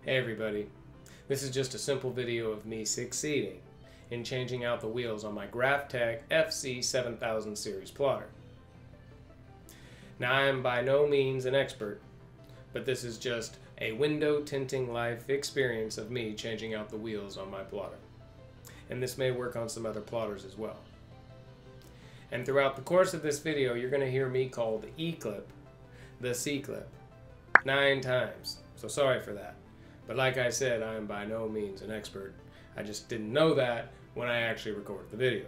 Hey everybody, this is just a simple video of me succeeding in changing out the wheels on my Graphtec FC7000 series plotter. Now I am by no means an expert, but this is just a window tinting life experience of me changing out the wheels on my plotter. And this may work on some other plotters as well. And throughout the course of this video, you're going to hear me call the E-clip the C-clip 9 times, so sorry for that. But like I said, I am by no means an expert. I just didn't know that when I actually recorded the video.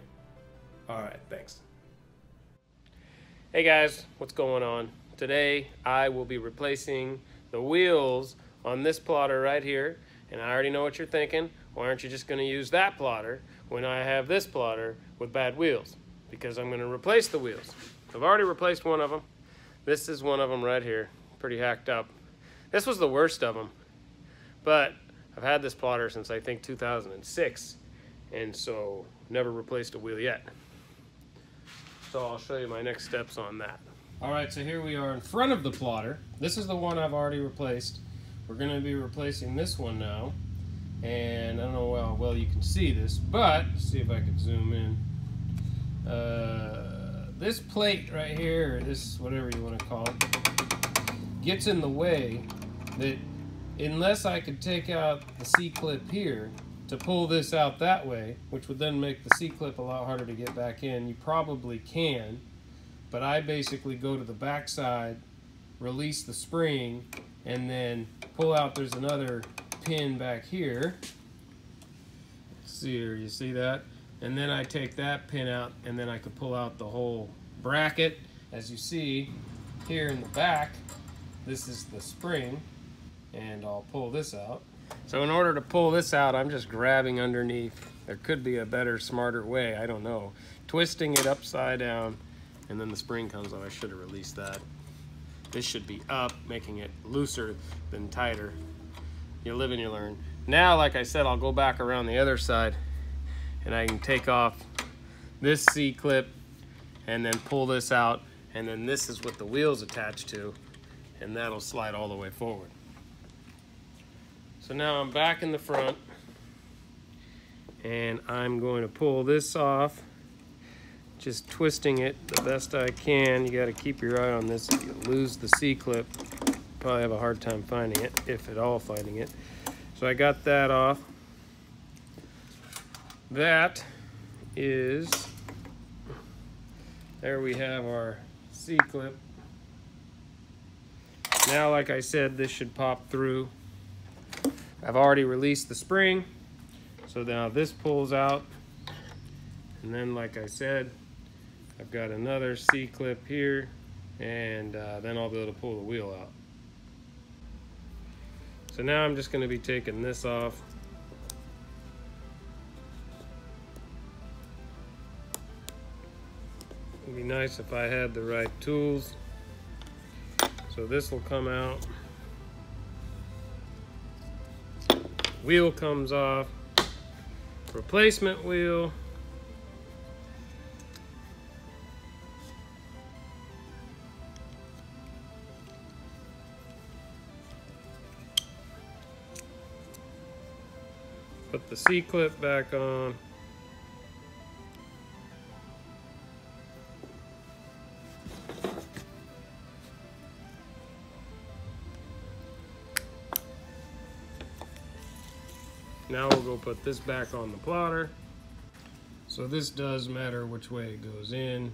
Alright, thanks. Hey guys, what's going on? Today I will be replacing the wheels on this plotter right here. And I already know what you're thinking. Why aren't you just going to use that plotter when I have this plotter with bad wheels? Because I'm going to replace the wheels. I've already replaced one of them. This is one of them right here. Pretty hacked up. This was the worst of them. But I've had this plotter since I think 2006, and so never replaced a wheel yet. So I'll show you my next steps on that. Alright, so here we are in front of the plotter. This is the one I've already replaced. We're going to be replacing this one now. And I don't know how well you can see this, but let's see if I can zoom in. This plate right here, or this whatever you want to call it, gets in the way that unless I could take out the C-clip here to pull this out that way, which would then make the C-clip a lot harder to get back in, you probably can, but I basically go to the back side, release the spring, and then pull out. There's another pin back here. See here, you see that? And then I take that pin out, and then I could pull out the whole bracket. As you see here in the back, this is the spring. And I'll pull this out. So in order to pull this out, I'm just grabbing underneath. There could be a better, smarter way, I don't know. Twisting it upside down, and then the spring comes off. I should have released that. This should be up, making it looser than tighter. You live and you learn. Now, like I said, I'll go back around the other side, and I can take off this C-clip, and then pull this out, and then this is what the wheel's attached to, and that'll slide all the way forward. So now I'm back in the front, and I'm going to pull this off, just twisting it the best I can. You got to keep your eye on this. If you lose the C-clip, probably have a hard time finding it, if at all finding it. So I got that off. That is, there we have our C-clip. Now, like I said, this should pop through. I've already released the spring, so now this pulls out, and then like I said, I've got another C-clip here, and then I'll be able to pull the wheel out. So now I'm just going to be taking this off. It'd be nice if I had the right tools. So this will come out. Wheel comes off, replacement wheel, put the C-clip back on, now we'll go put this back on the plotter. So this does matter which way it goes in.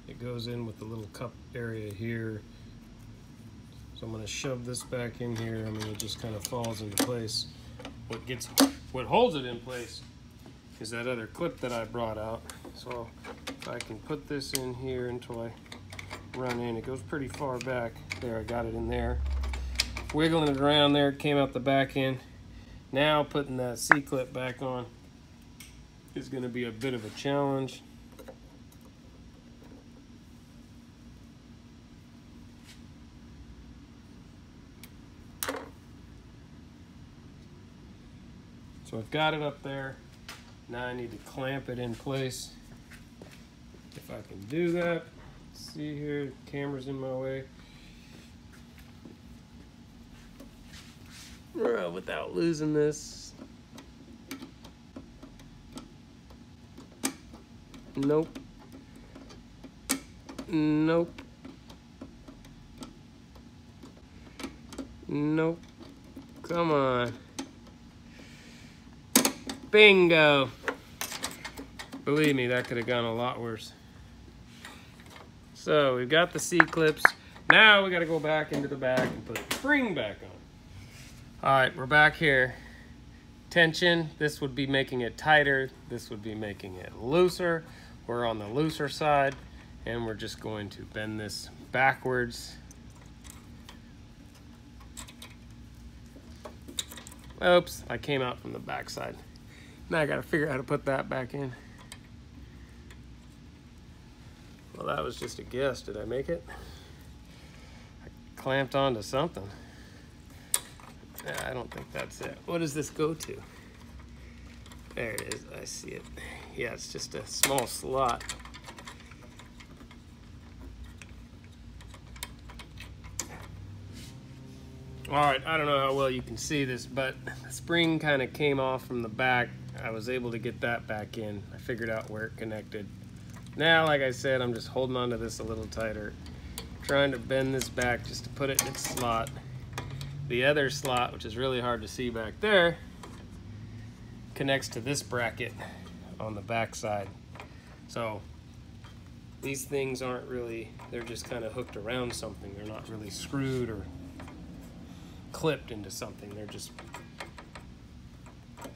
It goes in with the little cup area here. So I'm going to shove this back in here. I mean, it just kind of falls into place. What holds it in place is that other clip that I brought out. So if I can put this in here until I run in, it goes pretty far back. There, I got it in there. Wiggling it around there, it came out the back end. Now putting that C-clip back on is going to be a bit of a challenge. So I've got it up there. Now I need to clamp it in place. If I can do that. Let's see here, the camera's in my way. without losing this. Nope. Nope. Nope. Come on. Bingo. Believe me, that could have gone a lot worse. So we've got the C-clips. Now we got to go back into the back and put the spring back on. All right, we're back here. Tension, this would be making it tighter. This would be making it looser. We're on the looser side, and we're just going to bend this backwards. Oops, I came out from the back side. Now I got to figure out how to put that back in. Well, that was just a guess. Did I make it? I clamped onto something. I don't think that's it. What does this go to? There it is. I see it. Yeah, it's just a small slot. All right, I don't know how well you can see this, but the spring kind of came off from the back. I was able to get that back in. I figured out where it connected. Now, like I said, I'm just holding on to this a little tighter, trying to bend this back just to put it in its slot. The other slot, which is really hard to see back there, connects to this bracket on the back side. So these things aren't really, they're just kind of hooked around something. They're not really screwed or clipped into something. They're just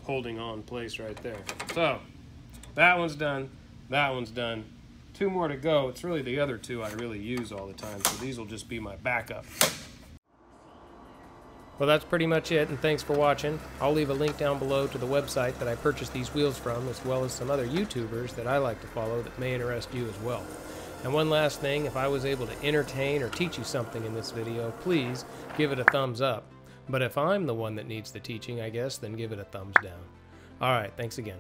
holding on place right there. So that one's done. That one's done. Two more to go. It's really the other two I really use all the time, so these will just be my backup. Well, that's pretty much it, and thanks for watching. I'll leave a link down below to the website that I purchased these wheels from, as well as some other YouTubers that I like to follow that may interest you as well. And one last thing, if I was able to entertain or teach you something in this video, please give it a thumbs up. But if I'm the one that needs the teaching, I guess, then give it a thumbs down. All right, thanks again.